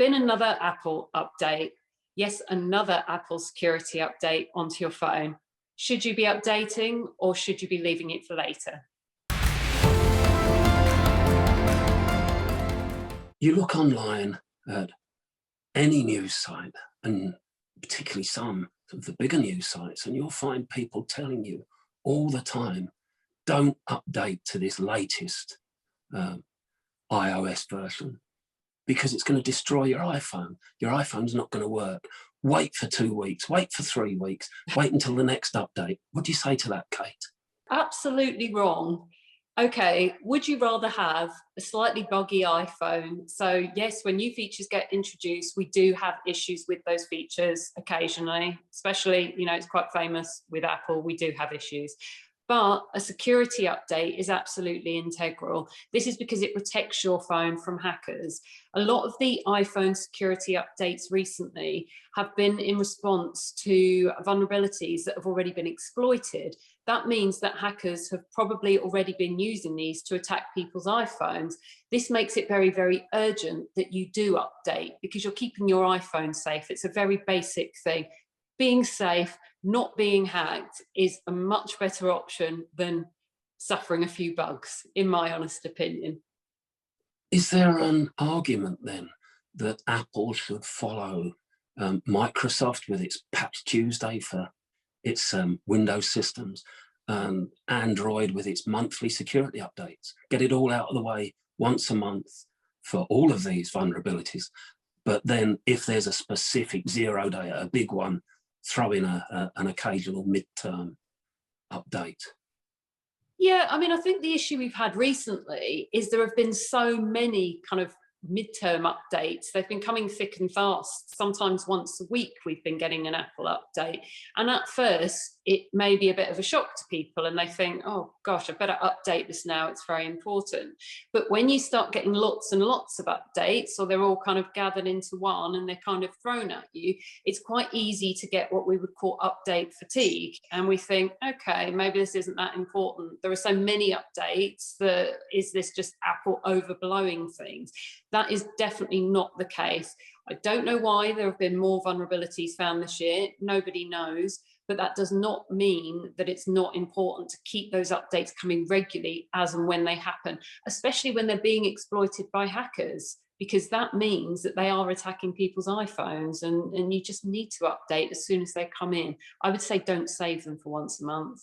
been another Apple update. Yes, another Apple security update onto your phone. Should you be updating or should you be leaving it for later? You look online at any news site, and particularly some of the bigger news sites, and you'll find people telling you all the time, don't update to this latest iOS version because it's going to destroy your iPhone. Your iPhone's not going to work. Wait for 2 weeks, wait for 3 weeks, wait until the next update. What do you say to that, Kate? Absolutely wrong. Okay, would you rather have a slightly buggy iPhone? So yes, when new features get introduced, we do have issues with those features occasionally, especially, it's quite famous with Apple, we do have issues. But a security update is absolutely integral. This is because it protects your phone from hackers. A lot of the iPhone security updates recently have been in response to vulnerabilities that have already been exploited. That means that hackers have probably already been using these to attack people's iPhones. This makes it very, very urgent that you do update because you're keeping your iPhone safe. It's a very basic thing. Being safe, not being hacked is a much better option than suffering a few bugs, in my honest opinion. Is there an argument then that Apple should follow Microsoft with its Patch Tuesday for its Windows systems, and Android with its monthly security updates? Get it all out of the way once a month for all of these vulnerabilities. But then if there's a specific 0 day, a big one, throw in an occasional midterm update. Yeah, I think the issue we've had recently is there have been so many kind of midterm updates. They've been coming thick and fast. Sometimes once a week we've been getting an Apple update. And at first it may be a bit of a shock to people and they think, oh gosh, I better update this now, it's very important. But when you start getting lots and lots of updates, or they're all kind of gathered into one and they're kind of thrown at you, it's quite easy to get what we would call update fatigue. And we think, okay, maybe this isn't that important. There are so many updates, is this just Apple overblowing things? That is definitely not the case. I don't know why there have been more vulnerabilities found this year. Nobody knows, but that does not mean that it's not important to keep those updates coming regularly as and when they happen, especially when they're being exploited by hackers, because that means that they are attacking people's iPhones and you just need to update as soon as they come in. I would say don't save them for once a month.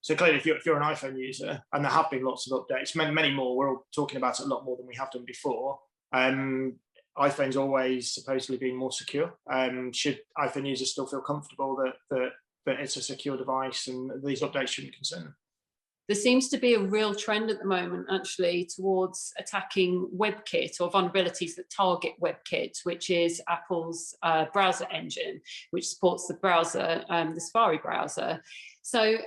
So clearly, if you're an iPhone user, and there have been lots of updates, many more, we're all talking about it a lot more than we have done before. iPhone's always supposedly being more secure. Should iPhone users still feel comfortable that it's a secure device and these updates shouldn't concern them? There seems to be a real trend at the moment, actually, towards attacking WebKit or vulnerabilities that target WebKit, which is Apple's browser engine, which supports the browser, the Safari browser. So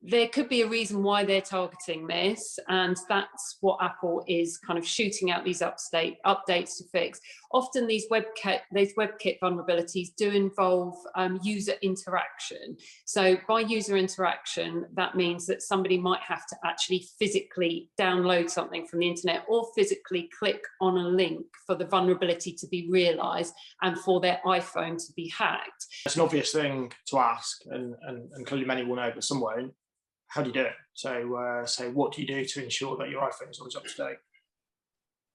there could be a reason why they're targeting this, and that's what Apple is kind of shooting out these updates to fix. Often these WebKit vulnerabilities do involve user interaction. So by user interaction, that means that somebody might have to actually physically download something from the internet or physically click on a link for the vulnerability to be realized and for their iPhone to be hacked. It's an obvious thing to ask, and clearly many will know, but some won't. How do you do it? So what do you do to ensure that your iPhone is always up to date?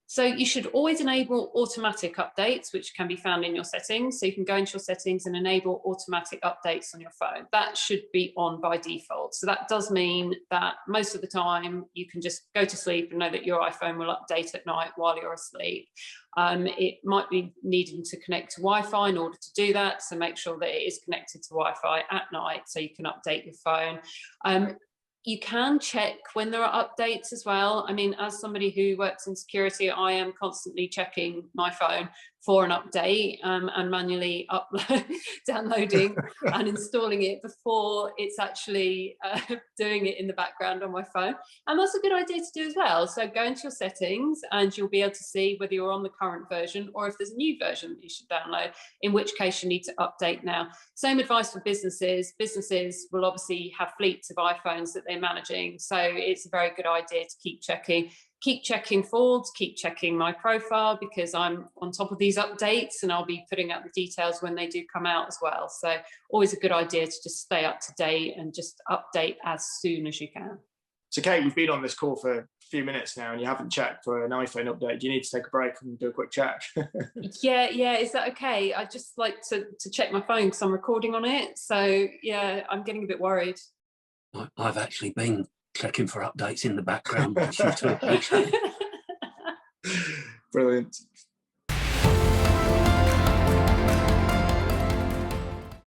So you should always enable automatic updates, which can be found in your settings. So you can go into your settings and enable automatic updates on your phone. That should be on by default. So that does mean that most of the time you can just go to sleep and know that your iPhone will update at night while you're asleep. It might be needing to connect to Wi-Fi in order to do that. So make sure that it is connected to Wi-Fi at night so you can update your phone. You can check when there are updates as well. As somebody who works in security, I am constantly checking my phone for an update and manually downloading and installing it before it's actually doing it in the background on my phone. And that's a good idea to do as well. So go into your settings and you'll be able to see whether you're on the current version or if there's a new version that you should download, in which case you need to update now. Same advice for businesses. Businesses will obviously have fleets of iPhones that they're managing. So it's a very good idea to keep checking. keep checking Forbes, keep checking my profile, because I'm on top of these updates and I'll be putting out the details when they do come out as well. So always a good idea to just stay up to date and just update as soon as you can. So Kate, we've been on this call for a few minutes now and you haven't checked for an iPhone update. Do you need to take a break and do a quick check? Yeah, is that okay? I just like to check my phone because I'm recording on it. So yeah, I'm getting a bit worried. I've actually been checking for updates in the background. Brilliant.